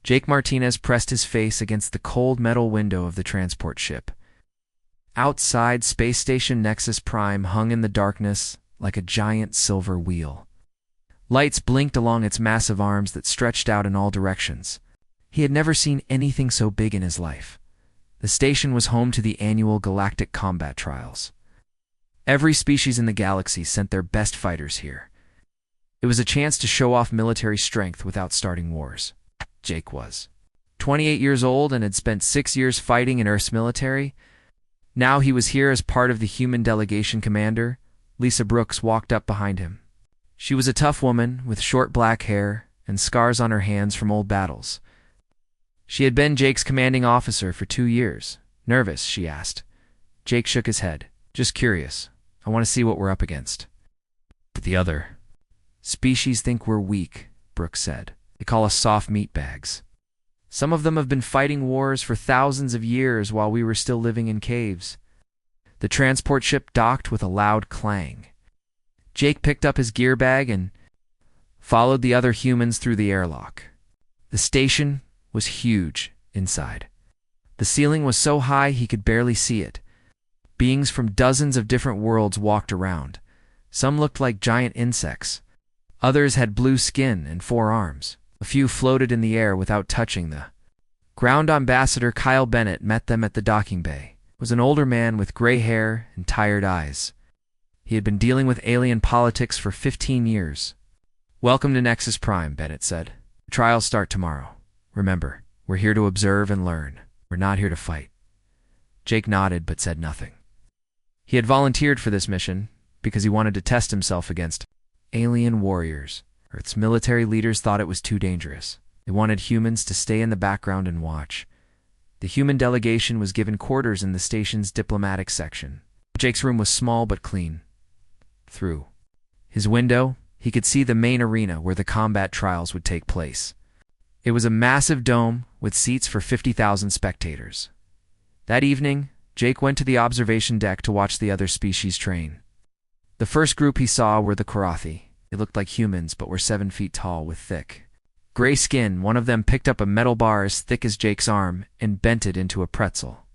Jake Martinez pressed his face against the cold metal window of the transport ship. Outside, Space Station Nexus Prime hung in the darkness like a giant silver wheel. Lights blinked along its massive arms that stretched out in all directions. He had never seen anything so big in his life. The station was home to the annual Galactic combat trials. Every species in the galaxy sent their best fighters here. It was a chance to show off military strength without starting wars. Jake was 28 years old and had spent 6 years fighting in Earth's military. Now he was here as part of the human delegation commander. Lisa Brooks walked up behind him. She was a tough woman with short black hair and scars on her hands from old battles. She had been Jake's commanding officer for 2 years. Nervous, she asked. Jake shook his head. Just curious. I want to see what we're up against. The other species think we're weak, Brooks said. They call us soft meat bags. Some of them have been fighting wars for thousands of years while we were still living in caves. The transport ship docked with a loud clang. Jake picked up his gear bag and followed the other humans through the airlock. The station was huge inside. The ceiling was so high he could barely see it. Beings from dozens of different worlds walked around. Some looked like giant insects. Others had blue skin and 4 arms. A few floated in the air without touching the ground. Ambassador Kyle Bennett met them at the docking bay. He was an older man with gray hair and tired eyes. He had been dealing with alien politics for 15 years. Welcome to Nexus Prime, Bennett said. The trials start tomorrow. Remember, we're here to observe and learn. We're not here to fight. Jake nodded but said nothing. He had volunteered for this mission because he wanted to test himself against alien warriors. Earth's military leaders thought it was too dangerous. They wanted humans to stay in the background and watch. The human delegation was given quarters in the station's diplomatic section. Jake's room was small but clean. Through his window, he could see the main arena where the combat trials would take place. It was a massive dome with seats for 50,000 spectators. That evening, Jake went to the observation deck to watch the other species train. The first group he saw were the Karathi. They looked like humans but were 7 feet tall with thick gray skin. One of them picked up a metal bar as thick as Jake's arm and bent it into a pretzel.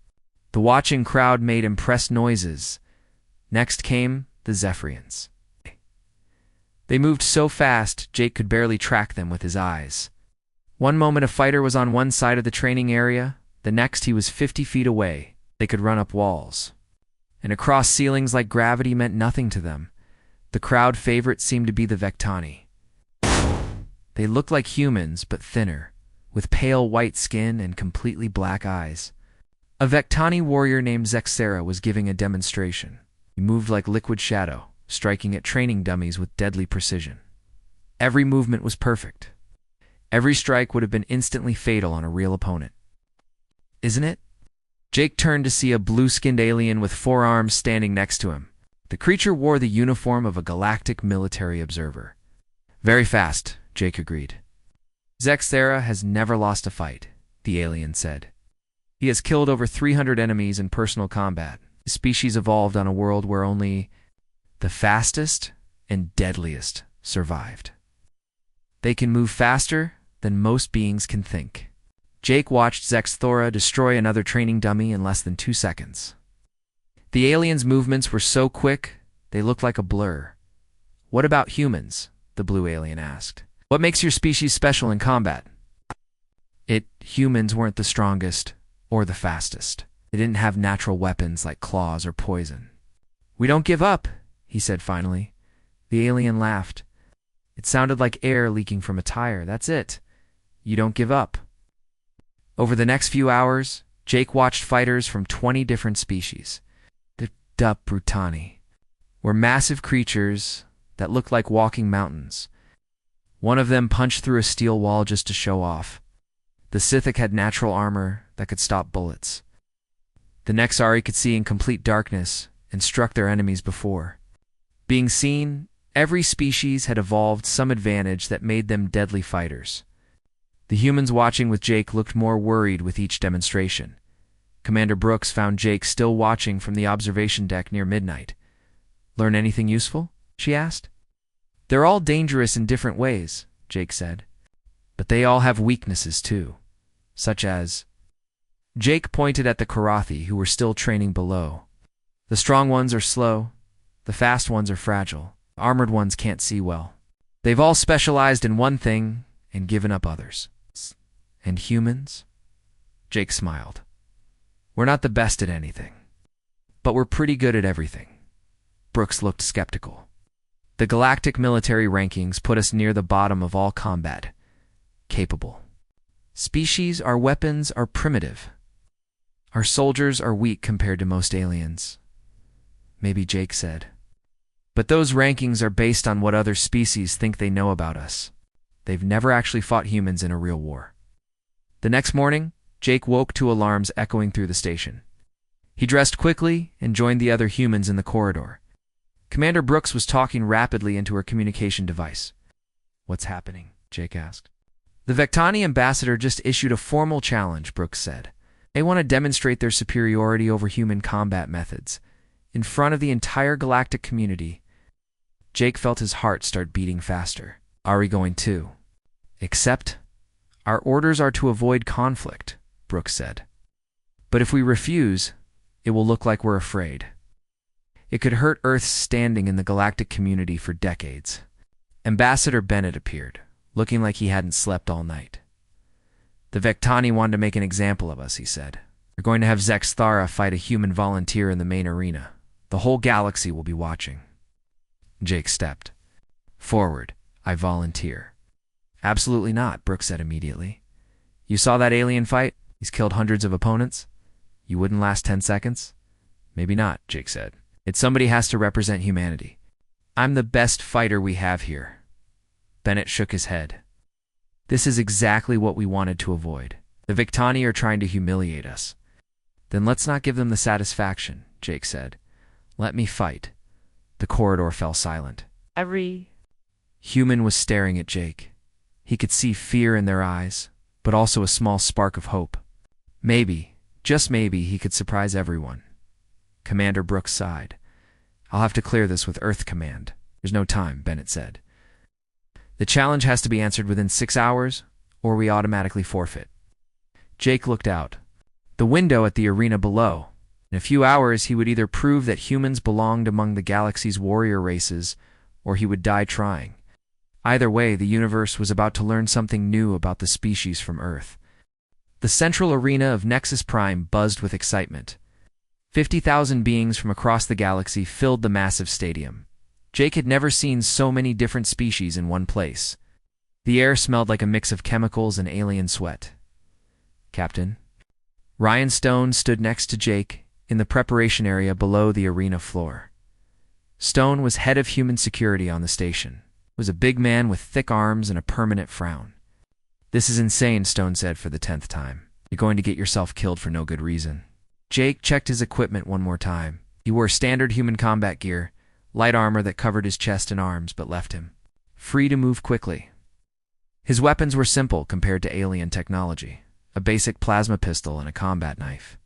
The watching crowd made impressed noises. Next came the Zephyrians. They moved so fast Jake could barely track them with his eyes. One moment a fighter was on one side of the training area, the next he was 50 feet away. They could run up walls. And across ceilings like gravity meant nothing to them. The crowd favorite seemed to be the Vectani. They looked like humans, but thinner, with pale white skin and completely black eyes. A Vectani warrior named Zexera was giving a demonstration. He moved like liquid shadow, striking at training dummies with deadly precision. Every movement was perfect. Every strike would have been instantly fatal on a real opponent. Isn't it? Jake turned to see a blue-skinned alien with 4 arms standing next to him. The creature wore the uniform of a galactic military observer. Very fast, Jake agreed. Zexera has never lost a fight, the alien said. He has killed over 300 enemies in personal combat. His species evolved on a world where only the fastest and deadliest survived. They can move faster than most beings can think. Jake watched Zexthora destroy another training dummy in less than 2 seconds. The alien's movements were so quick, they looked like a blur. What about humans? The blue alien asked. What makes your species special in combat? Humans weren't the strongest or the fastest. They didn't have natural weapons like claws or poison. We don't give up, he said finally. The alien laughed. It sounded like air leaking from a tire. That's it. You don't give up. Over the next few hours, Jake watched fighters from 20 different species. The Dup Brutani were massive creatures that looked like walking mountains. One of them punched through a steel wall just to show off. The Scythic had natural armor that could stop bullets. The Nexari could see in complete darkness and struck their enemies before being seen. Every species had evolved some advantage that made them deadly fighters. The humans watching with Jake looked more worried with each demonstration. Commander Brooks found Jake still watching from the observation deck near midnight. Learn anything useful? She asked. They're all dangerous in different ways, Jake said. But they all have weaknesses too, such as... Jake pointed at the Karathi who were still training below. The strong ones are slow, the fast ones are fragile, the armored ones can't see well. They've all specialized in one thing and given up others. And humans? Jake smiled. We're not the best at anything, but we're pretty good at everything. Brooks looked skeptical. The galactic military rankings put us near the bottom of all combat. Capable. Species, our weapons are primitive. Our soldiers are weak compared to most aliens. Maybe Jake said. But those rankings are based on what other species think they know about us. They've never actually fought humans in a real war. The next morning, Jake woke to alarms echoing through the station. He dressed quickly and joined the other humans in the corridor. Commander Brooks was talking rapidly into her communication device. What's happening? Jake asked. The Vectani ambassador just issued a formal challenge, Brooks said. They want to demonstrate their superiority over human combat methods in front of the entire galactic community. Jake felt his heart start beating faster. Are we going to? Except, our orders are to avoid conflict, Brooks said. But if we refuse, it will look like we're afraid. It could hurt Earth's standing in the galactic community for decades. Ambassador Bennett appeared, looking like he hadn't slept all night. The Vectani wanted to make an example of us, he said. We're going to have Zexthara fight a human volunteer in the main arena. The whole galaxy will be watching. Jake stepped forward. I volunteer. Absolutely not, Brooks said immediately. You saw that alien fight? He's killed hundreds of opponents. You wouldn't last 10 seconds? Maybe not, Jake said. Somebody has to represent humanity. I'm the best fighter we have here. Bennett shook his head. This is exactly what we wanted to avoid. The Vectani are trying to humiliate us. Then let's not give them the satisfaction, Jake said. Let me fight. The corridor fell silent. Every human was staring at Jake. He could see fear in their eyes, but also a small spark of hope. Maybe, just maybe, he could surprise everyone. Commander Brooks sighed. I'll have to clear this with Earth Command. There's no time, Bennett said. The challenge has to be answered within 6 hours, or we automatically forfeit. Jake looked out. The window at the arena below. In a few hours, he would either prove that humans belonged among the galaxy's warrior races, or he would die trying. Either way, the universe was about to learn something new about the species from Earth. The central arena of Nexus Prime buzzed with excitement. 50,000 beings from across the galaxy filled the massive stadium. Jake had never seen so many different species in one place. The air smelled like a mix of chemicals and alien sweat. Captain? Ryan Stone stood next to Jake in the preparation area below the arena floor. Stone was head of human security on the station. He was a big man with thick arms and a permanent frown. This is insane, Stone said for the 10th time. You're going to get yourself killed for no good reason. Jake checked his equipment one more time. He wore standard human combat gear, light armor that covered his chest and arms but left him free to move quickly. His weapons were simple compared to alien technology. A basic plasma pistol and a combat knife.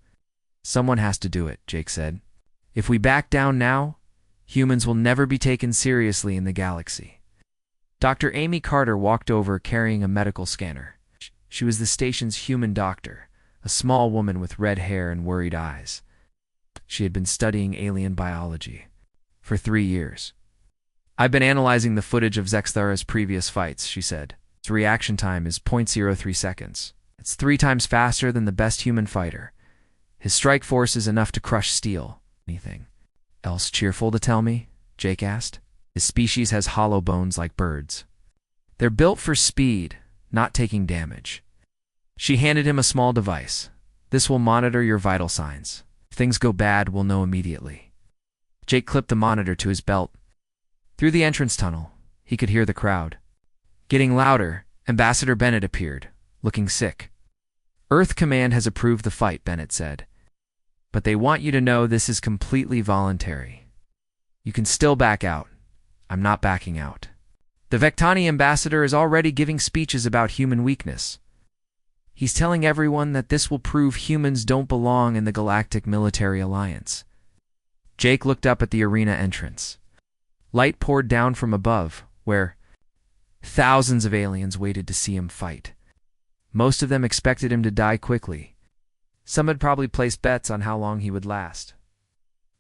Someone has to do it, Jake said. If we back down now, humans will never be taken seriously in the galaxy. Dr. Amy Carter walked over carrying a medical scanner. She was the station's human doctor, a small woman with red hair and worried eyes. She had been studying alien biology for 3 years. I've been analyzing the footage of Zexthara's previous fights, she said. Its reaction time is 0.03 seconds. It's 3 times faster than the best human fighter. His strike force is enough to crush steel. Anything else cheerful to tell me? Jake asked. His species has hollow bones like birds. They're built for speed, not taking damage. She handed him a small device. This will monitor your vital signs. If things go bad, we'll know immediately. Jake clipped the monitor to his belt. Through the entrance tunnel, he could hear the crowd. Getting louder, Ambassador Bennett appeared, looking sick. Earth Command has approved the fight, Bennett said. But they want you to know this is completely voluntary. You can still back out. I'm not backing out. The Vectani ambassador is already giving speeches about human weakness. He's telling everyone that this will prove humans don't belong in the Galactic Military Alliance. Jake looked up at the arena entrance. Light poured down from above, where Thousands of aliens waited to see him fight. Most of them expected him to die quickly. Some had probably placed bets on how long he would last.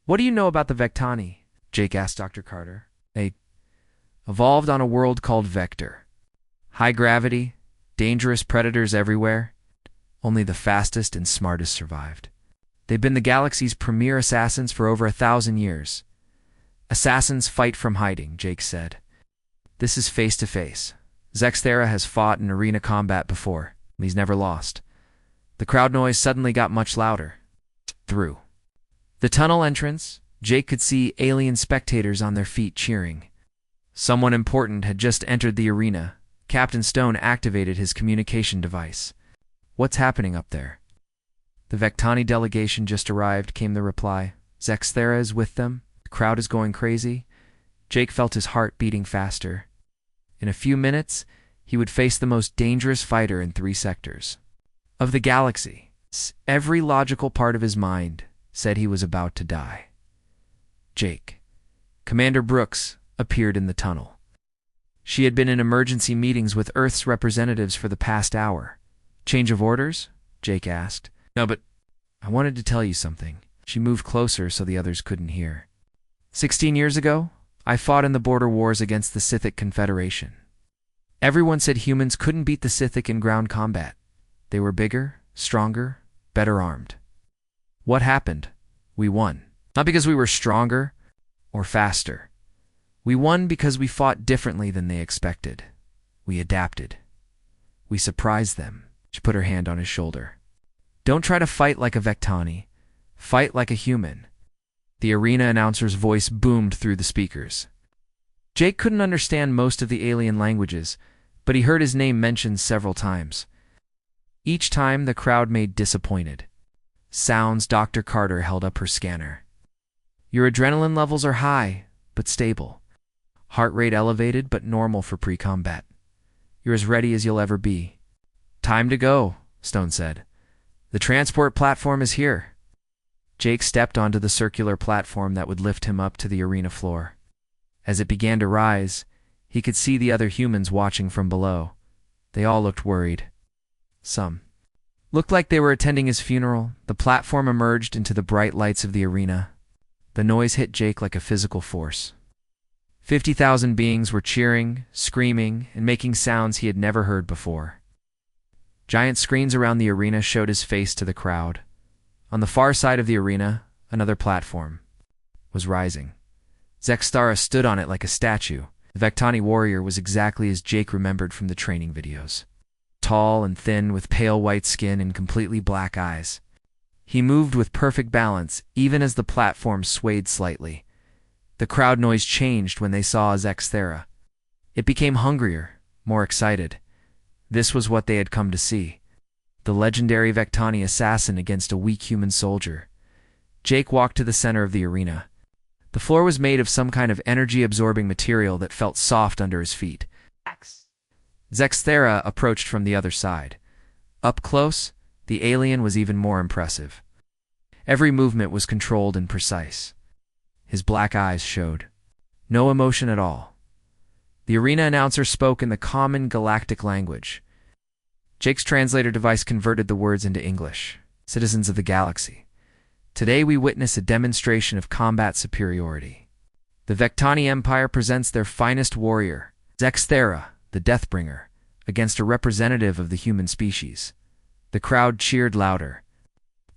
"What do you know about the Vectani?" Jake asked Dr. Carter. "They evolved on a world called Vector. High gravity, dangerous predators everywhere. Only the fastest and smartest survived. They've been the galaxy's premier assassins for over 1,000 years. Assassins fight from hiding," Jake said. "This is face-to-face. Zexthera has fought in arena combat before. He's never lost." The crowd noise suddenly got much louder. Through the tunnel entrance, Jake could see alien spectators on their feet cheering. Someone important had just entered the arena. Captain Stone activated his communication device. "What's happening up there?" "The Vectani delegation just arrived," came the reply. "Zexthera is with them. The crowd is going crazy." Jake felt his heart beating faster. In a few minutes, he would face the most dangerous fighter in 3 sectors of the galaxy. Every logical part of his mind said he was about to die. Jake. Commander Brooks appeared in the tunnel. She had been in emergency meetings with Earth's representatives for the past hour. "Change of orders?" Jake asked. "No, but I wanted to tell you something." She moved closer so the others couldn't hear. 16 years ago, I fought in the border wars against the Sithic Confederation. Everyone said humans couldn't beat the Sithic in ground combat. They were bigger, stronger, better armed. What happened? We won. Not because we were stronger or faster. We won because we fought differently than they expected. We adapted. We surprised them." She put her hand on his shoulder. "Don't try to fight like a Vectani. Fight like a human." The arena announcer's voice boomed through the speakers. Jake couldn't understand most of the alien languages, but he heard his name mentioned several times. Each time, the crowd made disappointed sounds. Dr. Carter held up her scanner. "Your adrenaline levels are high, but stable. Heart rate elevated, but normal for pre-combat. You're as ready as you'll ever be." "Time to go," Stone said. "The transport platform is here." Jake stepped onto the circular platform that would lift him up to the arena floor. As it began to rise, he could see the other humans watching from below. They all looked worried. Some looked like they were attending his funeral. The platform emerged into the bright lights of the arena. The noise hit Jake like a physical force. 50,000 beings were cheering, screaming, and making sounds he had never heard before. Giant screens around the arena showed his face to the crowd. On the far side of the arena, another platform was rising. Zexthera stood on it like a statue. The Vectani warrior was exactly as Jake remembered from the training videos. Tall and thin, with pale white skin and completely black eyes. He moved with perfect balance, even as the platform swayed slightly. The crowd noise changed when they saw Zexthera. It became hungrier, more excited. This was what they had come to see. The legendary Vectani assassin against a weak human soldier. Jake walked to the center of the arena. The floor was made of some kind of energy-absorbing material that felt soft under his feet. Zexthera approached from the other side. Up close, the alien was even more impressive. Every movement was controlled and precise. His black eyes showed no emotion at all. The arena announcer spoke in the common galactic language. Jake's translator device converted the words into English. "Citizens of the galaxy, today we witness a demonstration of combat superiority. The Vectani Empire presents their finest warrior, Zexthera, the Deathbringer, against a representative of the human species." The crowd cheered louder.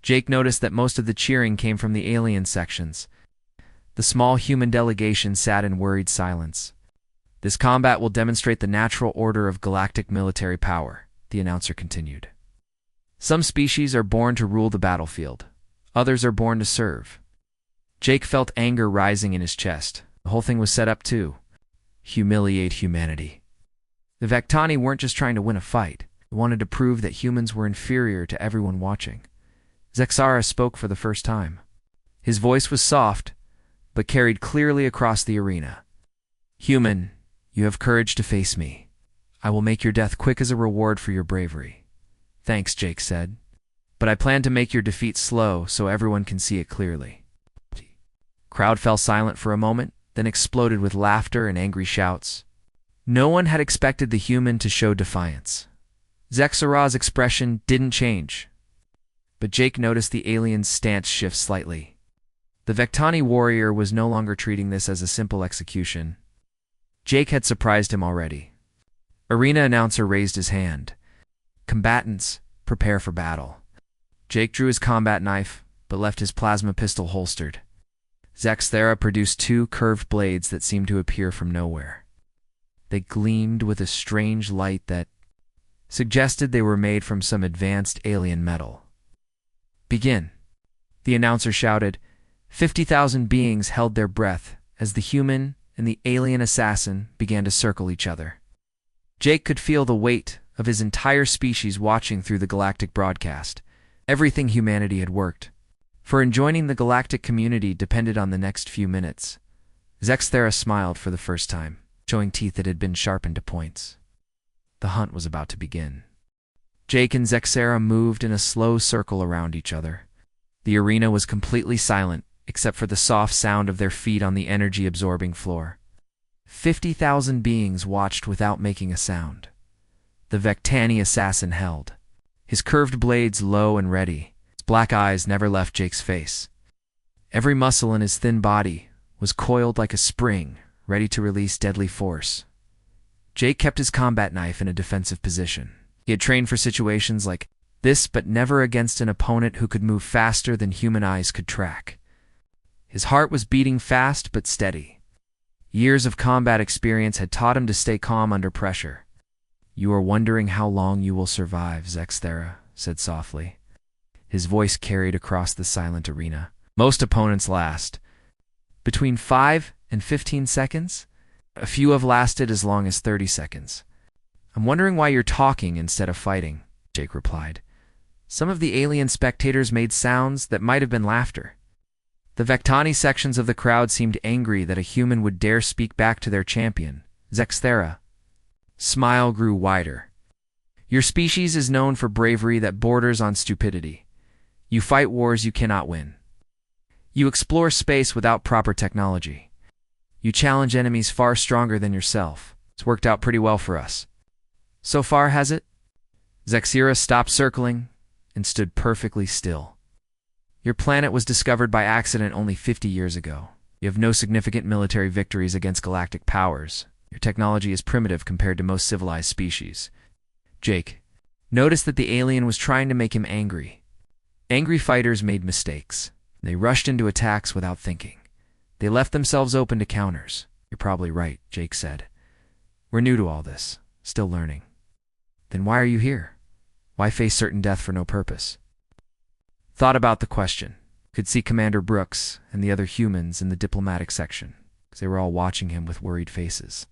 Jake noticed that most of the cheering came from the alien sections. The small human delegation sat in worried silence. "This combat will demonstrate the natural order of galactic military power," the announcer continued. "Some species are born to rule the battlefield. Others are born to serve." Jake felt anger rising in his chest. The whole thing was set up to humiliate humanity. The Vectani weren't just trying to win a fight. They wanted to prove that humans were inferior to everyone watching. Zexthera spoke for the first time. His voice was soft, but carried clearly across the arena. "Human, you have courage to face me. I will make your death quick as a reward for your bravery." "Thanks," Jake said. "But I plan to make your defeat slow so everyone can see it clearly." Crowd fell silent for a moment, then exploded with laughter and angry shouts. No one had expected the human to show defiance. Zexara's expression didn't change, but Jake noticed the alien's stance shift slightly. The Vectani warrior was no longer treating this as a simple execution. Jake had surprised him already. Arena announcer raised his hand. "Combatants, prepare for battle." Jake drew his combat knife, but left his plasma pistol holstered. Zexthera produced two curved blades that seemed to appear from nowhere. They gleamed with a strange light that suggested they were made from some advanced alien metal. "Begin," the announcer shouted. 50,000 beings held their breath as the human and the alien assassin began to circle each other. Jake could feel the weight of his entire species watching through the galactic broadcast. Everything humanity had worked for in joining the galactic community depended on the next few minutes. Zexthera smiled for the first time, showing teeth that had been sharpened to points. The hunt was about to begin. Jake and Zexthera moved in a slow circle around each other. The arena was completely silent, except for the soft sound of their feet on the energy-absorbing floor. 50,000 beings watched without making a sound. The Vectani assassin held, his curved blades low and ready. His black eyes never left Jake's face. Every muscle in his thin body was coiled like a spring, ready to release deadly force. Jake kept his combat knife in a defensive position. He had trained for situations like this, but never against an opponent who could move faster than human eyes could track. His heart was beating fast but steady. Years of combat experience had taught him to stay calm under pressure. "You are wondering how long you will survive," Zexthera said softly. His voice carried across the silent arena. "Most opponents last between 5 and 15 seconds. A few have lasted as long as 30 seconds. I'm wondering why you're talking instead of fighting," Jake replied. Some of the alien spectators made sounds that might have been laughter. The Vectani sections of the crowd seemed angry that a human would dare speak back to their champion. Zexthera's smile grew wider. "Your species is known for bravery that borders on stupidity. You fight wars you cannot win. You explore space without proper technology. You challenge enemies far stronger than yourself. It's worked out pretty well for us." "So far, has it?" Zexthera stopped circling and stood perfectly still. "Your planet was discovered by accident only 50 years ago. You have no significant military victories against galactic powers. Your technology is primitive compared to most civilized species." Jake noticed that the alien was trying to make him angry. Angry fighters made mistakes. They rushed into attacks without thinking. They left themselves open to counters. "You're probably right," Jake said. "We're new to all this, still learning." "Then why are you here? Why face certain death for no purpose?" Thought about the question. Could see Commander Brooks and the other humans in the diplomatic section, because they were all watching him with worried faces.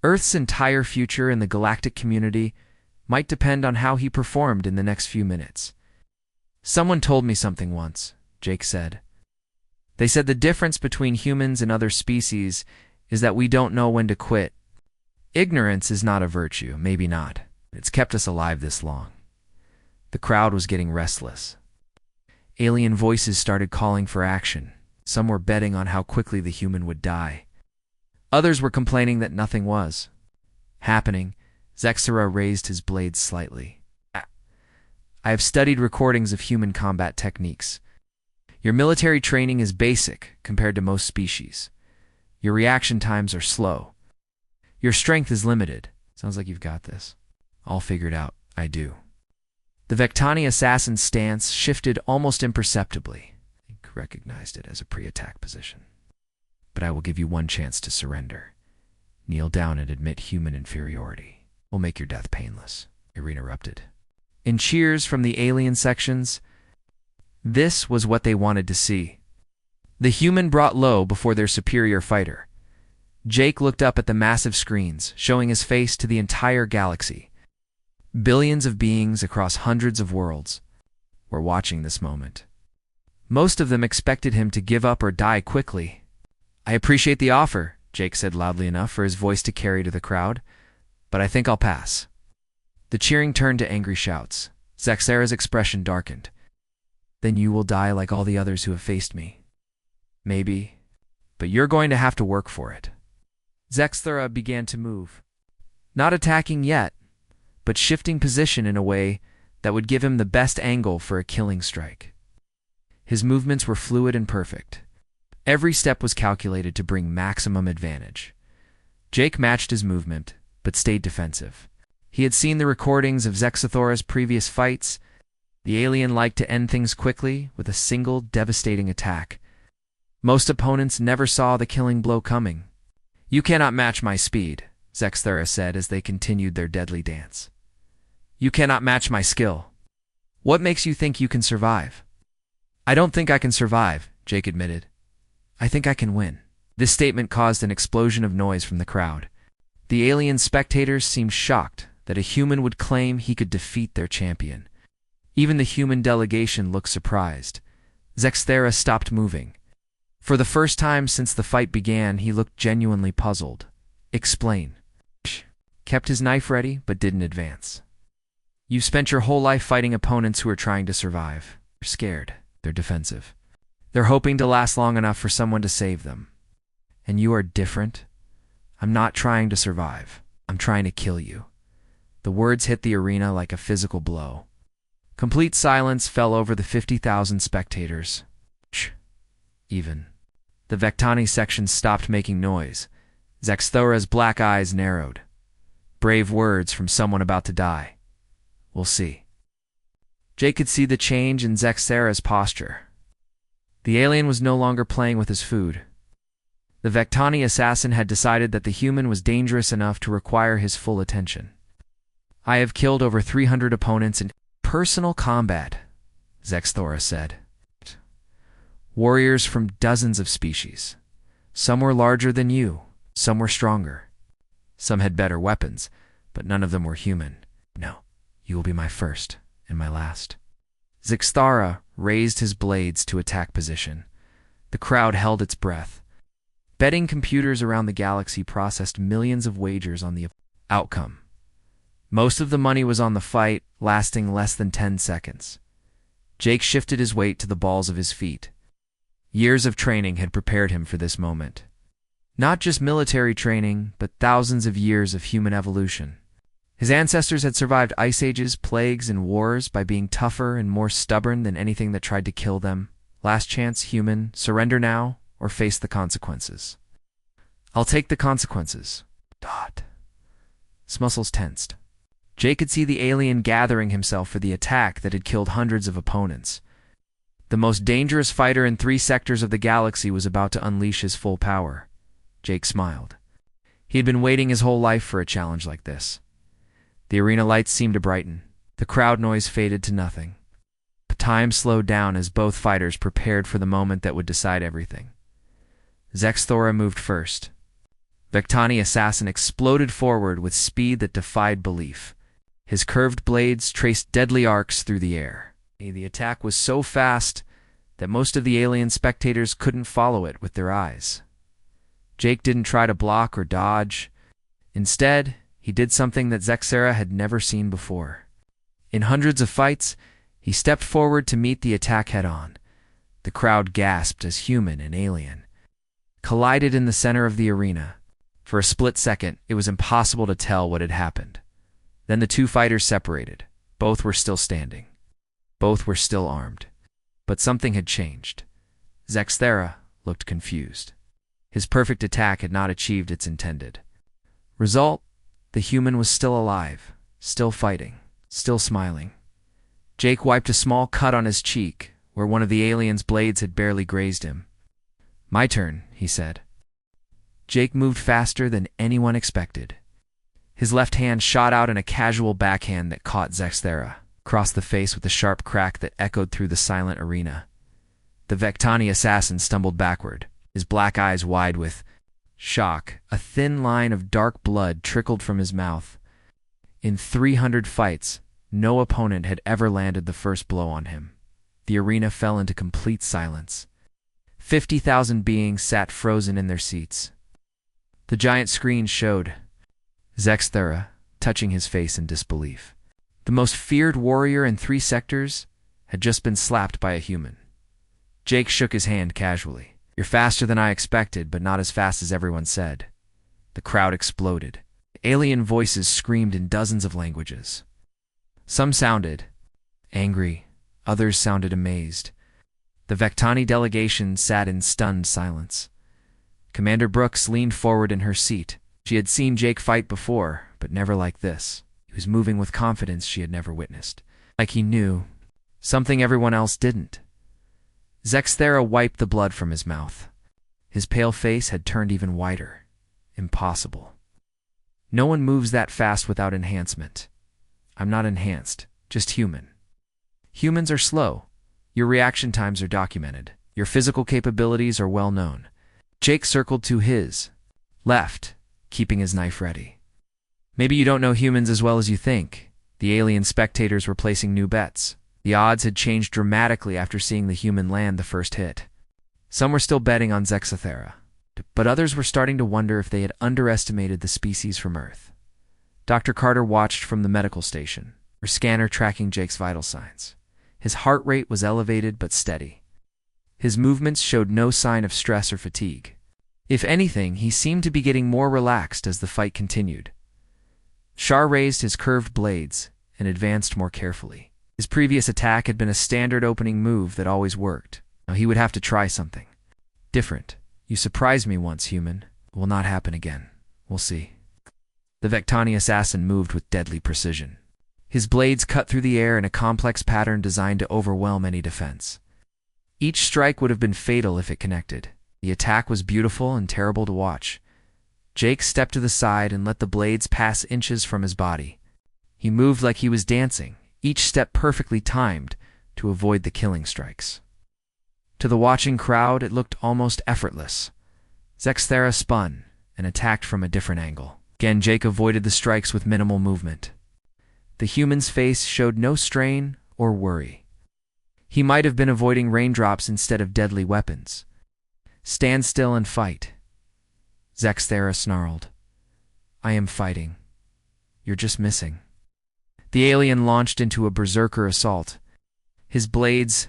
Earth's entire future in the galactic community might depend on how he performed in the next few minutes. "Someone told me something once," Jake said. "They said the difference between humans and other species is that we don't know when to quit. Ignorance is not a virtue, maybe not. It's kept us alive this long." The crowd was getting restless. Alien voices started calling for action. Some were betting on how quickly the human would die. Others were complaining that nothing was happening. Zexthera raised his blade slightly. "I have studied recordings of human combat techniques. Your military training is basic compared to most species. Your reaction times are slow. Your strength is limited." "Sounds like you've got this." "All figured out. I do." The Vectani assassin's stance shifted almost imperceptibly. He recognized it as a pre-attack position. "But I will give you one chance to surrender. Kneel down and admit human inferiority. We'll make your death painless," Irene erupted. In cheers from the alien sections, this was what they wanted to see. The human brought low before their superior fighter. Jake looked up at the massive screens, showing his face to the entire galaxy. Billions of beings across hundreds of worlds were watching this moment. Most of them expected him to give up or die quickly. "I appreciate the offer," Jake said loudly enough for his voice to carry to the crowd, "but I think I'll pass." The cheering turned to angry shouts. Zexthera's expression darkened. "Then you will die like all the others who have faced me." "Maybe, but you're going to have to work for it." Zexthera began to move. not attacking yet, but shifting position in a way that would give him the best angle for a killing strike. His movements were fluid and perfect. Every step was calculated to bring maximum advantage. Jake matched his movement, but stayed defensive. He had seen the recordings of Zexathora's previous fights. The alien liked to end things quickly with a single devastating attack. Most opponents never saw the killing blow coming. "You cannot match my speed," Zexathora said as they continued their deadly dance. "You cannot match my skill. What makes you think you can survive?" "I don't think I can survive," Jake admitted. "I think I can win." This statement caused an explosion of noise from the crowd. The alien spectators seemed shocked that a human would claim he could defeat their champion. Even the human delegation looked surprised. Zexathora stopped moving. For the first time since the fight began, he looked genuinely puzzled. "Explain." Kept his knife ready, but didn't advance. "You've spent your whole life fighting opponents who are trying to survive. They're scared. They're defensive. They're hoping to last long enough for someone to save them. And you are different. I'm not trying to survive. I'm trying to kill you." The words hit the arena like a physical blow. Complete silence fell over the 50,000 spectators. Even. The Vectani section stopped making noise. Zexathora's black eyes narrowed. Brave words from someone about to die. We'll see. Jake could see the change in Zexathora's posture. The alien was no longer playing with his food. The Vectani assassin had decided that the human was dangerous enough to require his full attention. "I have killed over 300 opponents in personal combat," Zexathora said. "Warriors from dozens of species. Some were larger than you, some were stronger. Some had better weapons, but none of them were human. No, you will be my first and my last." Zexathora raised his blades to attack position. The crowd held its breath. Betting computers around the galaxy processed millions of wagers on the outcome. Most of the money was on the fight, lasting less than 10 seconds. Jake shifted his weight to the balls of his feet. Years of training had prepared him for this moment. Not just military training, but thousands of years of human evolution. His ancestors had survived ice ages, plagues, and wars by being tougher and more stubborn than anything that tried to kill them. Last chance, human, surrender now, or face the consequences. "I'll take the consequences." His muscles tensed. Jake could see the alien gathering himself for the attack that had killed hundreds of opponents. The most dangerous fighter in 3 sectors of the galaxy was about to unleash his full power. Jake smiled. He had been waiting his whole life for a challenge like this. The arena lights seemed to brighten. The crowd noise faded to nothing. The time slowed down as both fighters prepared for the moment that would decide everything. Zexathora moved first. Vectani assassin exploded forward with speed that defied belief. His curved blades traced deadly arcs through the air. The attack was so fast that most of the alien spectators couldn't follow it with their eyes. Jake didn't try to block or dodge. Instead, he did something that Zexathora had never seen before. In hundreds of fights, he stepped forward to meet the attack head-on. The crowd gasped as human and alien collided in the center of the arena. For a split second, it was impossible to tell what had happened. Then the two fighters separated. Both were still standing. Both were still armed. But something had changed. Zexathora looked confused. His perfect attack had not achieved its intended result. The human was still alive, still fighting, still smiling. Jake wiped a small cut on his cheek, where one of the alien's blades had barely grazed him. "My turn," he said. Jake moved faster than anyone expected. His left hand shot out in a casual backhand that caught Zexathora across the face with a sharp crack that echoed through the silent arena. The Vectani assassin stumbled backward, his black eyes wide with shock. A thin line of dark blood trickled from his mouth. In 300 fights, no opponent had ever landed the first blow on him. The arena fell into complete silence. 50,000 beings sat frozen in their seats. The giant screen showed Zexathora touching his face in disbelief. The most feared warrior in 3 sectors had just been slapped by a human. Jake shook his hand casually. "You're faster than I expected, but not as fast as everyone said." The crowd exploded. Alien voices screamed in dozens of languages. Some sounded angry, others sounded amazed. The Vectani delegation sat in stunned silence. Commander Brooks leaned forward in her seat. She had seen Jake fight before, but never like this. He was moving with confidence she had never witnessed. Like he knew something everyone else didn't. Zexthera wiped the blood from his mouth. His pale face had turned even whiter. Impossible. No one moves that fast without enhancement. I'm not enhanced, just human. Humans are slow. Your reaction times are documented. Your physical capabilities are well known. Jake circled to his left, keeping his knife ready. Maybe you don't know humans as well as you think. The alien spectators were placing new bets. The odds had changed dramatically after seeing the human land the first hit. Some were still betting on Zexthera, but others were starting to wonder if they had underestimated the species from Earth. Dr. Carter watched from the medical station, her scanner tracking Jake's vital signs. His heart rate was elevated but steady. His movements showed no sign of stress or fatigue. If anything, he seemed to be getting more relaxed as the fight continued. Shar raised his curved blades and advanced more carefully. His previous attack had been a standard opening move that always worked. Now he would have to try something different. You surprised me once, human. It will not happen again. We'll see. The Vectani assassin moved with deadly precision. His blades cut through the air in a complex pattern designed to overwhelm any defense. Each strike would have been fatal if it connected. The attack was beautiful and terrible to watch. Jake stepped to the side and let the blades pass inches from his body. He moved like he was dancing, each step perfectly timed to avoid the killing strikes. To the watching crowd, it looked almost effortless. Zexthera spun and attacked from a different angle. Again, Jake avoided the strikes with minimal movement. The human's face showed no strain or worry. He might have been avoiding raindrops instead of deadly weapons. Stand still and fight. Zexthera snarled. I am fighting. You're just missing. The alien launched into a berserker assault. His blades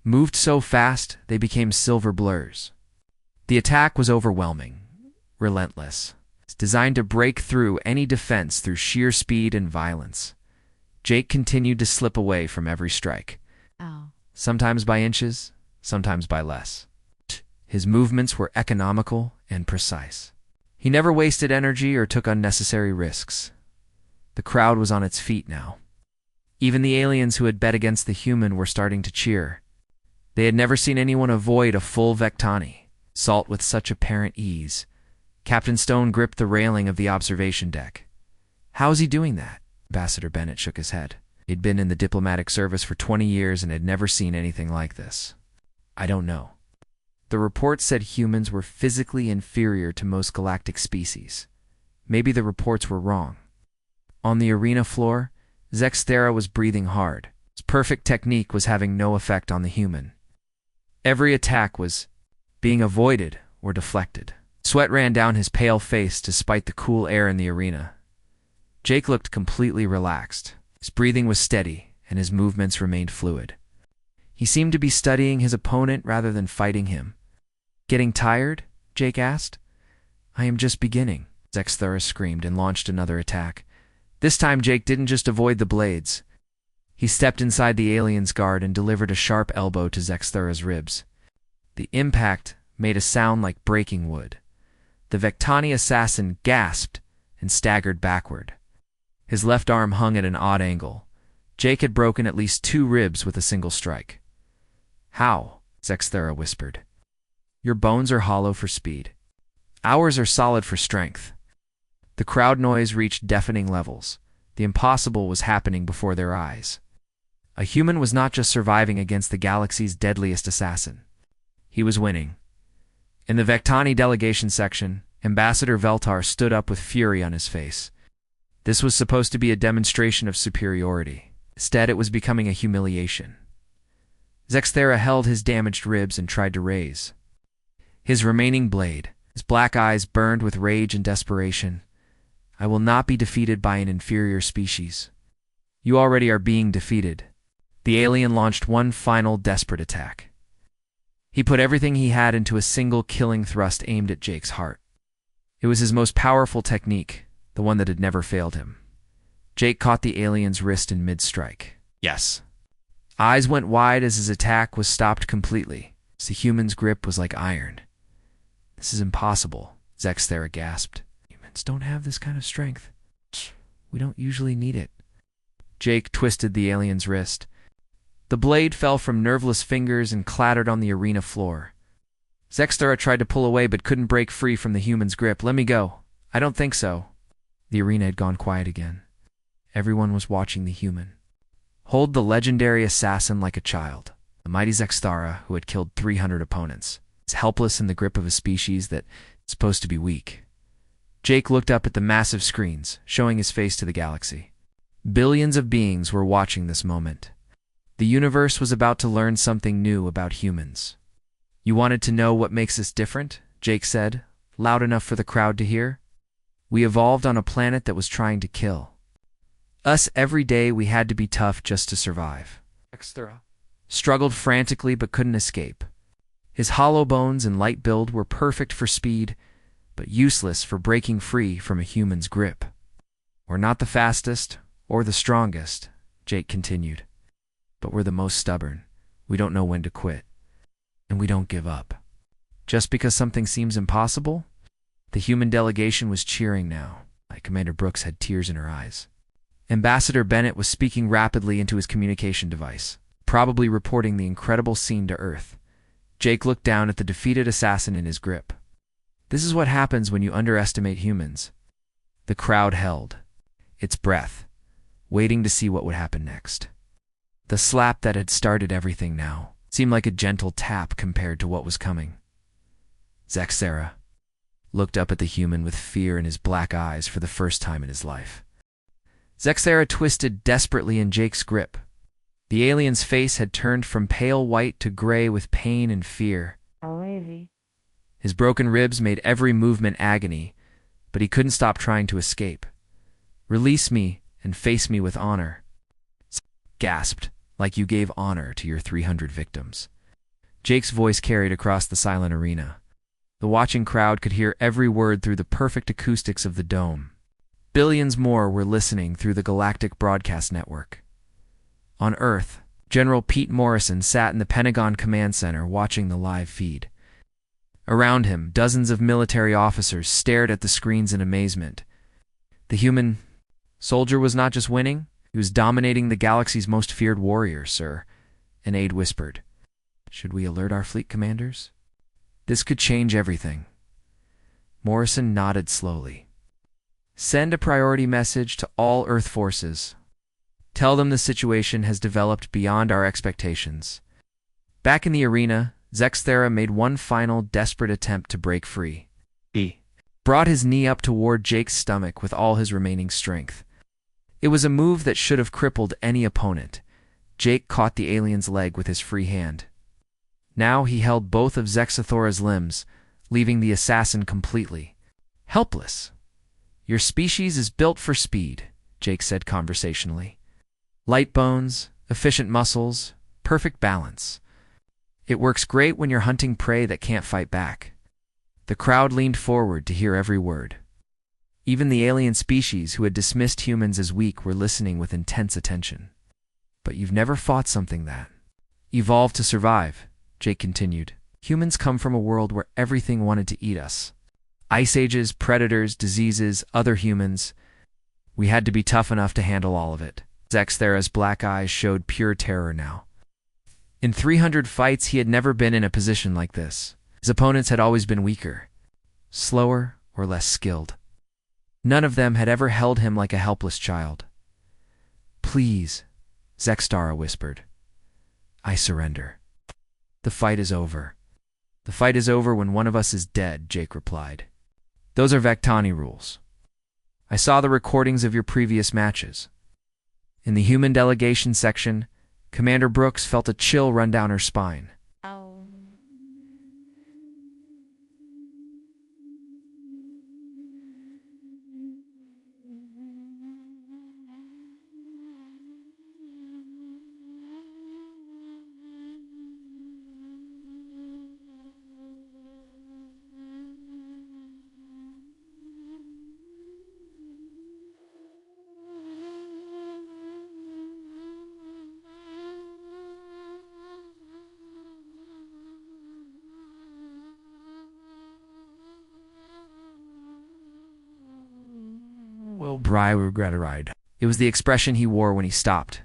moved so fast they became silver blurs. The attack was overwhelming, relentless. It's designed to break through any defense through sheer speed and violence. Jake continued to slip away from every strike. Ow. Sometimes by inches, sometimes by less. His movements were economical and precise. He never wasted energy or took unnecessary risks. The crowd was on its feet now. Even the aliens who had bet against the human were starting to cheer. They had never seen anyone avoid a full Vectani assault with such apparent ease. Captain Stone gripped the railing of the observation deck. How is he doing that? Ambassador Bennett shook his head. He'd been in the diplomatic service for 20 years and had never seen anything like this. I don't know. The report said humans were physically inferior to most galactic species. Maybe the reports were wrong. On the arena floor, Zexthera was breathing hard. His perfect technique was having no effect on the human. Every attack was being avoided or deflected. Sweat ran down his pale face despite the cool air in the arena. Jake looked completely relaxed. His breathing was steady, and his movements remained fluid. He seemed to be studying his opponent rather than fighting him. Getting tired? Jake asked. I am just beginning, Zexthera screamed and launched another attack. This time Jake didn't just avoid the blades. He stepped inside the alien's guard and delivered a sharp elbow to Zexthera's ribs. The impact made a sound like breaking wood. The Vectani assassin gasped and staggered backward. His left arm hung at an odd angle. Jake had broken at least 2 ribs with a single strike. How? Zexthera whispered. Your bones are hollow for speed. Ours are solid for strength. The crowd noise reached deafening levels. The impossible was happening before their eyes. A human was not just surviving against the galaxy's deadliest assassin. He was winning. In the Vectani delegation section, Ambassador Veltar stood up with fury on his face. This was supposed to be a demonstration of superiority. Instead, it was becoming a humiliation. Zexthera held his damaged ribs and tried to raise his remaining blade. His black eyes burned with rage and desperation. I will not be defeated by an inferior species. You already are being defeated. The alien launched one final desperate attack. He put everything he had into a single killing thrust aimed at Jake's heart. It was his most powerful technique, the one that had never failed him. Jake caught the alien's wrist in mid-strike. Yes. Eyes went wide as his attack was stopped completely. The human's grip was like iron. This is impossible, Zexthera gasped. Humans don't have this kind of strength. We don't usually need it. Jake twisted the alien's wrist. The blade fell from nerveless fingers and clattered on the arena floor. Zexthera tried to pull away but couldn't break free from the human's grip. Let me go. I don't think so. The arena had gone quiet again. Everyone was watching the human hold the legendary assassin like a child. The mighty Zexthera, who had killed 300 opponents, is helpless in the grip of a species that is supposed to be weak. Jake looked up at the massive screens, showing his face to the galaxy. Billions of beings were watching this moment. The universe was about to learn something new about humans. You wanted to know what makes us different? Jake said, loud enough for the crowd to hear. We evolved on a planet that was trying to kill. Us every day we had to be tough just to survive. Zexthera struggled frantically but couldn't escape. His hollow bones and light build were perfect for speed, but useless for breaking free from a human's grip. We're not the fastest or the strongest, Jake continued, but we're the most stubborn. We don't know when to quit, and we don't give up. Just because something seems impossible? The human delegation was cheering now. Commander Brooks had tears in her eyes. Ambassador Bennett was speaking rapidly into his communication device, probably reporting the incredible scene to Earth. Jake looked down at the defeated assassin in his grip. This is what happens when you underestimate humans. The crowd held its breath, waiting to see what would happen next. The slap that had started everything now seemed like a gentle tap compared to what was coming. Zexthera looked up at the human with fear in his black eyes for the first time in his life. Zexthera twisted desperately in Jake's grip. The alien's face had turned from pale white to gray with pain and fear. His broken ribs made every movement agony, but he couldn't stop trying to escape. Release me and face me with honor. Gasped, like you gave honor to your 300 victims. Jake's voice carried across the silent arena. The watching crowd could hear every word through the perfect acoustics of the dome. Billions more were listening through the Galactic broadcast network. On Earth, General Pete Morrison sat in the Pentagon Command Center watching the live feed. Around him, dozens of military officers stared at the screens in amazement. The human soldier was not just winning, he was dominating the galaxy's most feared warrior, sir, an aide whispered. Should we alert our fleet commanders? This could change everything. Morrison nodded slowly. Send a priority message to all Earth forces. Tell them the situation has developed beyond our expectations. Back in the arena, Zexthera made one final desperate attempt to break free. He brought his knee up toward Jake's stomach with all his remaining strength. It was a move that should have crippled any opponent. Jake caught the alien's leg with his free hand. Now he held both of Zexthera's limbs, leaving the assassin completely helpless. Your species is built for speed, Jake said conversationally. Light bones, efficient muscles, perfect balance. It works great when you're hunting prey that can't fight back. The crowd leaned forward to hear every word. Even the alien species who had dismissed humans as weak were listening with intense attention. But you've never fought something that evolved to survive, Jake continued. Humans come from a world where everything wanted to eat us. Ice ages, predators, diseases, other humans. We had to be tough enough to handle all of it. Zexthera's black eyes showed pure terror now. In 300 fights, he had never been in a position like this. His opponents had always been weaker, slower, or less skilled. None of them had ever held him like a helpless child. Please, Zexthera whispered. I surrender. The fight is over. The fight is over when one of us is dead, Jake replied. Those are Vectani rules. I saw the recordings of your previous matches. In the human delegation section, Commander Brooks felt a chill run down her spine. It was the expression he wore when he stopped,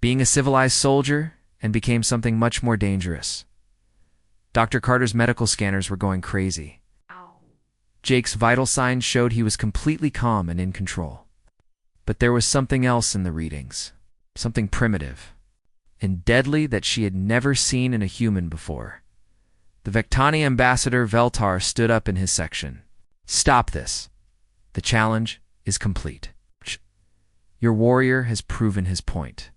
being a civilized soldier, and became something much more dangerous. Dr. Carter's medical scanners were going crazy. Jake's vital signs showed he was completely calm and in control. But there was something else in the readings, something primitive and deadly that she had never seen in a human before. The Vectani ambassador Veltar stood up in his section. "Stop this. The challenge is complete. Your warrior has proven his point."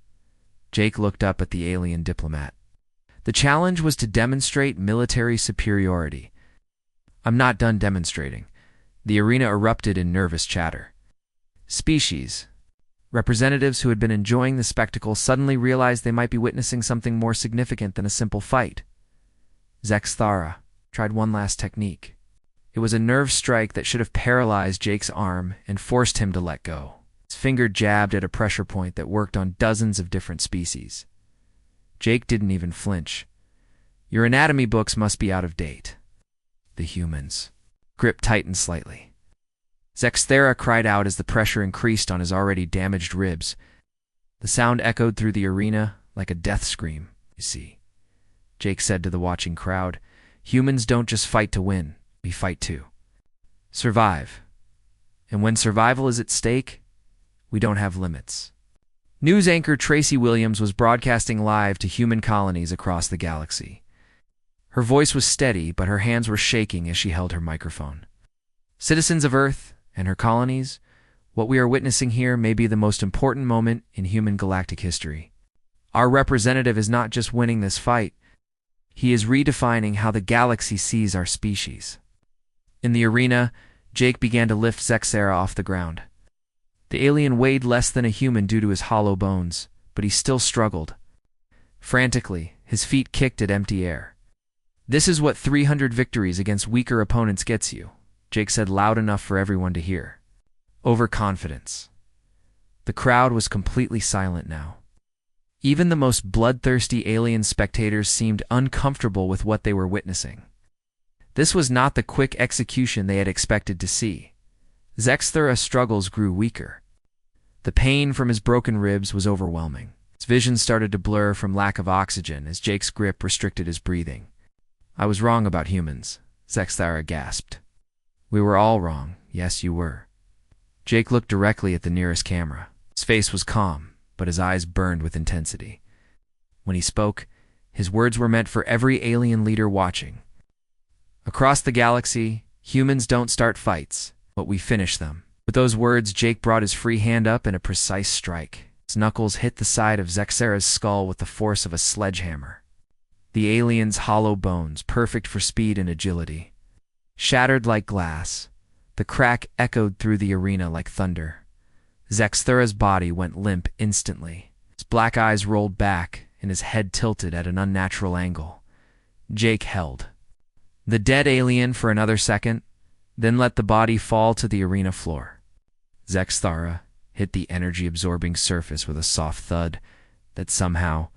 Jake looked up at the alien diplomat. The challenge was to demonstrate military superiority. "I'm not done demonstrating." The arena erupted in nervous chatter. Species. Representatives who had been enjoying the spectacle suddenly realized they might be witnessing something more significant than a simple fight. Zexthara tried one last technique. It was a nerve strike that should have paralyzed Jake's arm and forced him to let go. His finger jabbed at a pressure point that worked on dozens of different species. Jake didn't even flinch. "Your anatomy books must be out of date." The humans. Grip tightened slightly. Zexthara cried out as the pressure increased on his already damaged ribs. The sound echoed through the arena like a death scream. "You see," Jake said to the watching crowd, "humans don't just fight to win, we fight to survive. And when survival is at stake, we don't have limits." News anchor Tracy Williams was broadcasting live to human colonies across the galaxy. Her voice was steady, but her hands were shaking as she held her microphone. "Citizens of Earth and her colonies, what we are witnessing here may be the most important moment in human galactic history. Our representative is not just winning this fight, he is redefining how the galaxy sees our species." In the arena, Jake began to lift Zexthara off the ground. The alien weighed less than a human due to his hollow bones, but he still struggled. Frantically, his feet kicked at empty air. "This is what 300 victories against weaker opponents gets you," Jake said loud enough for everyone to hear. "Overconfidence." The crowd was completely silent now. Even the most bloodthirsty alien spectators seemed uncomfortable with what they were witnessing. This was not the quick execution they had expected to see. Zexthara's struggles grew weaker. The pain from his broken ribs was overwhelming. His vision started to blur from lack of oxygen as Jake's grip restricted his breathing. "I was wrong about humans," Zexthara gasped. "We were all wrong. Yes, you were." Jake looked directly at the nearest camera. His face was calm, but his eyes burned with intensity. When he spoke, his words were meant for every alien leader watching. "Across the galaxy, humans don't start fights, but we finish them." With those words, Jake brought his free hand up in a precise strike. His knuckles hit the side of Zexthara's skull with the force of a sledgehammer. The alien's hollow bones, perfect for speed and agility, shattered like glass. The crack echoed through the arena like thunder. Zexthara's body went limp instantly. His black eyes rolled back and his head tilted at an unnatural angle. Jake held the dead alien for another second, then let the body fall to the arena floor. Zexthara hit the energy-absorbing surface with a soft thud that somehow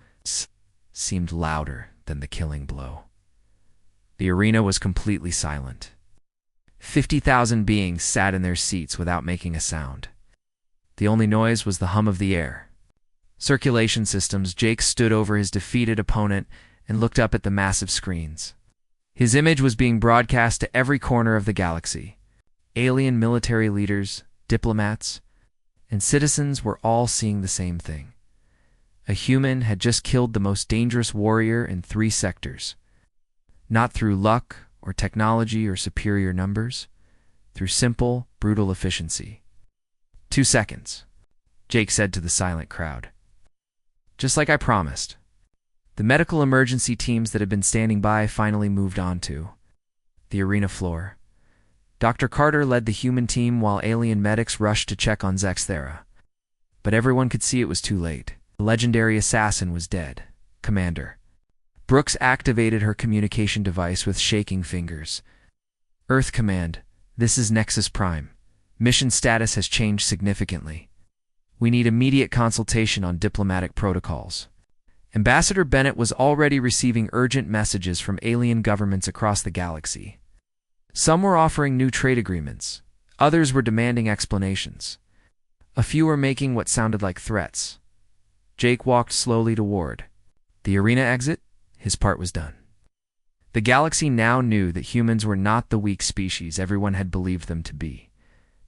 seemed louder than the killing blow. The arena was completely silent. 50,000 beings sat in their seats without making a sound. The only noise was the hum of the air. Circulation systems. Jake stood over his defeated opponent and looked up at the massive screens. His image was being broadcast to every corner of the galaxy. Alien military leaders, diplomats, and citizens were all seeing the same thing. A human had just killed the most dangerous warrior in 3 sectors. Not through luck or technology or superior numbers, through simple, brutal efficiency. 2 seconds, Jake said to the silent crowd. Just like I promised. The medical emergency teams that had been standing by finally moved on to the arena floor. Dr. Carter led the human team while alien medics rushed to check on Zexthara. But everyone could see it was too late. The legendary assassin was dead. Commander. Brooks activated her communication device with shaking fingers. Earth Command, this is Nexus Prime. Mission status has changed significantly. We need immediate consultation on diplomatic protocols. Ambassador Bennett was already receiving urgent messages from alien governments across the galaxy. Some were offering new trade agreements, Others were demanding explanations. A few were making what sounded like threats. Jake walked slowly toward the arena exit. His part was done. The galaxy now knew that humans were not the weak species everyone had believed them to be.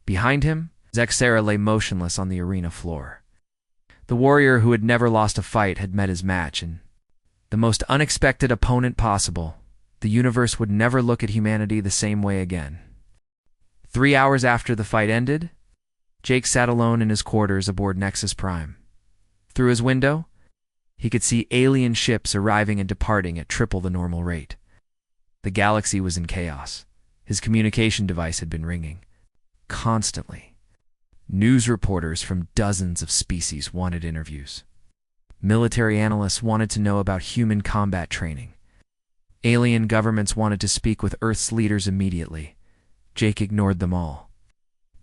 Behind him, Zexera lay motionless on the arena floor. The warrior who had never lost a fight had met his match, and the most unexpected opponent possible. The universe would never look at humanity the same way again. 3 hours after the fight ended, Jake sat alone in his quarters aboard Nexus Prime. Through his window, he could see alien ships arriving and departing at triple the normal rate. The galaxy was in chaos. His communication device had been ringing constantly. News reporters from dozens of species wanted interviews. Military analysts wanted to know about human combat training. Alien governments wanted to speak with Earth's leaders immediately. Jake ignored them all.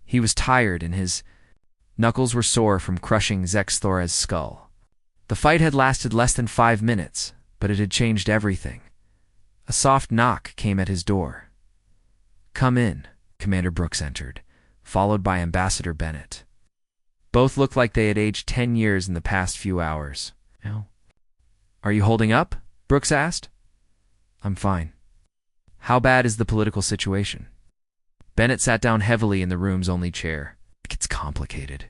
He was tired and his knuckles were sore from crushing Zexthora's skull. The fight had lasted less than 5 minutes, but it had changed everything. A soft knock came at his door. "Come in," Commander Brooks entered, followed by Ambassador Bennett. Both looked like they had aged 10 years in the past few hours. "Are you holding up?" Brooks asked. "I'm fine." "How bad is the political situation?" Bennett sat down heavily in the room's only chair. "It's complicated.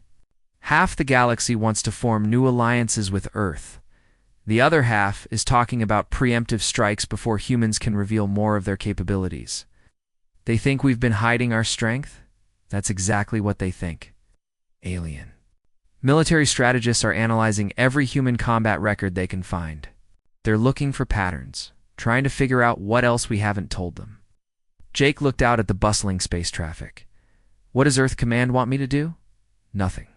Half the galaxy wants to form new alliances with Earth. The other half is talking about preemptive strikes before humans can reveal more of their capabilities. They think we've been hiding our strength? That's exactly what they think. Alien. Military strategists are analyzing every human combat record they can find. They're looking for patterns, trying to figure out what else we haven't told them." Jake looked out at the bustling space traffic. "What does Earth Command want me to do?" "Nothing.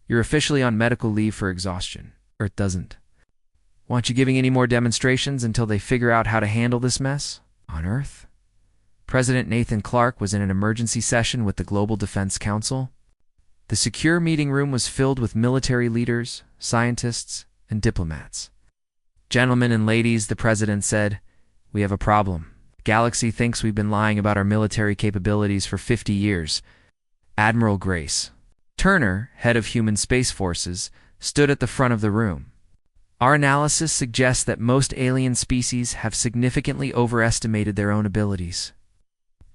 You're officially on medical leave for exhaustion. Earth doesn't want you giving any more demonstrations until they figure out how to handle this mess." On Earth, President Nathan Clark was in an emergency session with the Global Defense Council. The secure meeting room was filled with military leaders, scientists, and diplomats. "Gentlemen and ladies," the president said, "we have a problem. Galaxy thinks we've been lying about our military capabilities for 50 years. Admiral Grace Turner, head of Human Space Forces, stood at the front of the room. "Our analysis suggests that most alien species have significantly overestimated their own abilities.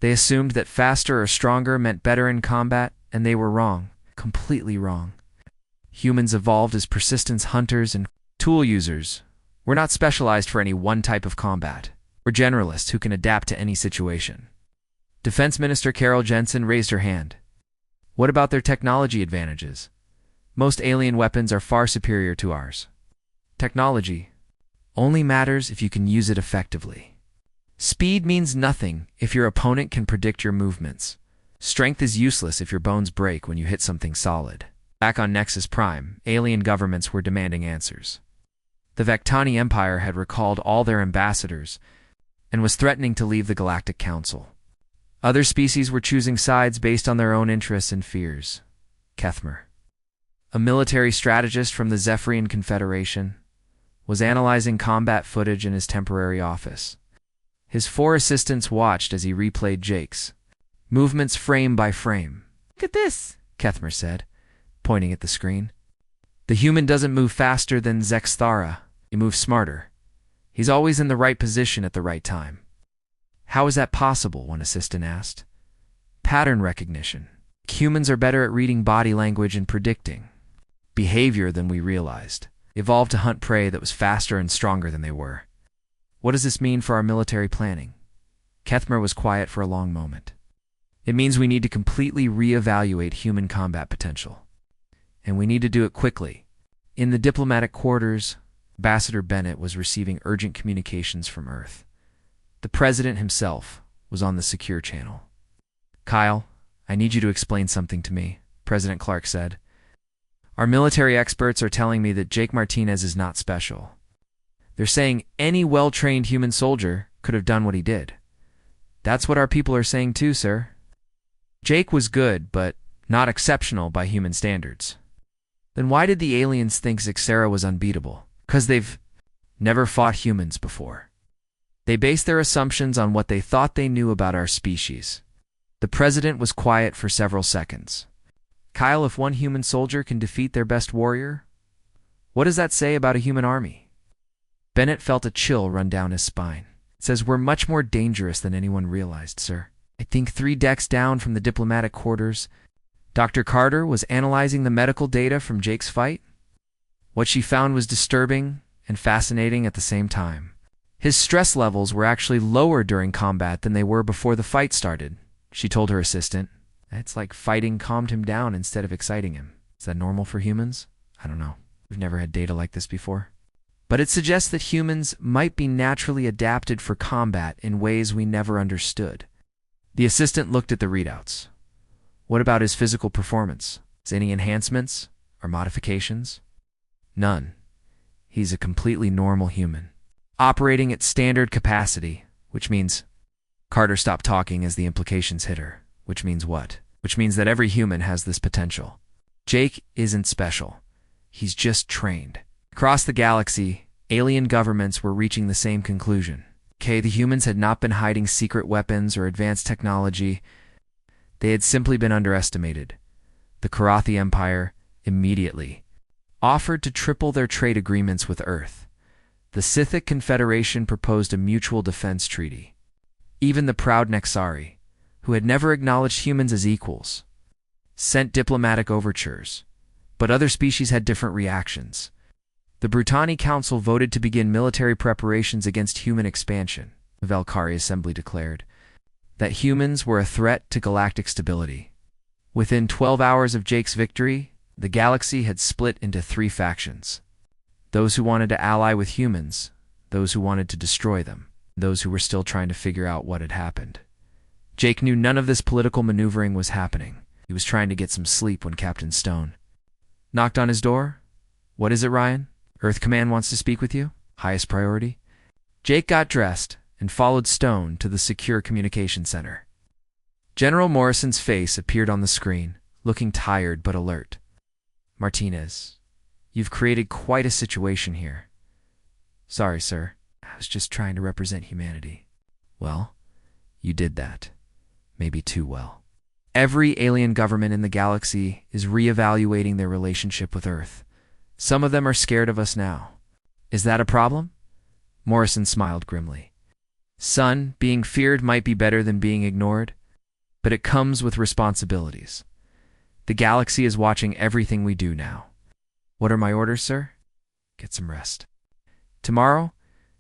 They assumed that faster or stronger meant better in combat, and they were wrong, completely wrong. Humans evolved as persistence hunters and tool users. We're not specialized for any one type of combat. We're generalists who can adapt to any situation." Defense Minister Carol Jensen raised her hand. "What about their technology advantages? Most alien weapons are far superior to ours. Technology only matters if you can use it effectively. Speed means nothing if your opponent can predict your movements. Strength is useless if your bones break when you hit something solid." Back on Nexus Prime, alien governments were demanding answers. The Vectani Empire had recalled all their ambassadors and was threatening to leave the Galactic Council. Other species were choosing sides based on their own interests and fears. Kethmer, a military strategist from the Zephyrian Confederation, was analyzing combat footage in his temporary office. His 4 assistants watched as he replayed Jake's movements frame by frame. "Look at this," Kethmer said, pointing at the screen. "The human doesn't move faster than Zexthara. He moves smarter. He's always in the right position at the right time." "How is that possible?" one assistant asked. "Pattern recognition. Humans are better at reading body language and predicting behavior than we realized. Evolved to hunt prey that was faster and stronger than they were." "What does this mean for our military planning?" Kethmer was quiet for a long moment. "It means we need to completely reevaluate human combat potential. And we need to do it quickly." In the diplomatic quarters, Ambassador Bennett was receiving urgent communications from Earth. The president himself was on the secure channel. "Kyle, I need you to explain something to me," President Clark said. "Our military experts are telling me that Jake Martinez is not special. They're saying any well-trained human soldier could have done what he did." "That's what our people are saying too, sir. Jake was good, but not exceptional by human standards." "Then why did the aliens think Zexera was unbeatable?" "'Cause they've never fought humans before. They base their assumptions on what they thought they knew about our species. The president was quiet for several seconds. Kyle, if one human soldier can defeat their best warrior, what does that say about a human army? Bennett felt a chill run down his spine. It says we're much more dangerous than anyone realized, sir. I think 3 decks down from the diplomatic quarters, Dr. Carter was analyzing the medical data from Jake's fight. What she found was disturbing and fascinating at the same time. His stress levels were actually lower during combat than they were before the fight started, she told her assistant. It's like fighting calmed him down instead of exciting him. Is that normal for humans? I don't know. We've never had data like this before. But it suggests that humans might be naturally adapted for combat in ways we never understood. The assistant looked at the readouts. What about his physical performance? Is any enhancements or modifications? None. He's a completely normal human, operating at standard capacity, which means... Carter stopped talking as the implications hit her. Which means what? Which means that every human has this potential. Jake isn't special. He's just trained. Across the galaxy, alien governments were reaching the same conclusion. The humans had not been hiding secret weapons or advanced technology. They had simply been underestimated. The Karathi Empire immediately offered to triple their trade agreements with Earth. The Scythic Confederation proposed a mutual defense treaty. Even the proud Nexari, who had never acknowledged humans as equals, sent diplomatic overtures, but other species had different reactions. The Brutani Council voted to begin military preparations against human expansion. The Valkyrie Assembly declared that humans were a threat to galactic stability. Within 12 hours of Jake's victory, the galaxy had split into 3 factions. Those who wanted to ally with humans, those who wanted to destroy them, those who were still trying to figure out what had happened. Jake knew none of this political maneuvering was happening. He was trying to get some sleep when Captain Stone knocked on his door. What is it, Ryan? Earth Command wants to speak with you. Highest priority. Jake got dressed and followed Stone to the secure communication center. General Morrison's face appeared on the screen, looking tired but alert. Martinez, you've created quite a situation here. Sorry, sir. I was just trying to represent humanity. Well, you did that. Maybe too well. Every alien government in the galaxy is reevaluating their relationship with Earth. Some of them are scared of us now. Is that a problem? Morrison smiled grimly. Son, being feared might be better than being ignored, but it comes with responsibilities. The galaxy is watching everything we do now. What are my orders, sir? Get some rest. Tomorrow,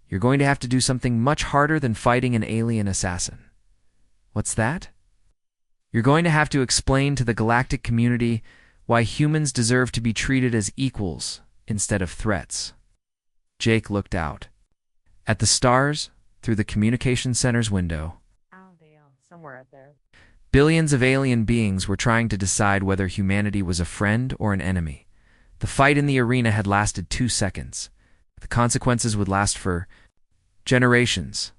you're going to have to do something much harder than fighting an alien assassin. What's that? You're going to have to explain to the galactic community why humans deserve to be treated as equals instead of threats. Jake looked out. At the stars, through the communication center's window, somewhere out there, billions of alien beings were trying to decide whether humanity was a friend or an enemy. The fight in the arena had lasted 2 seconds. The consequences would last for generations.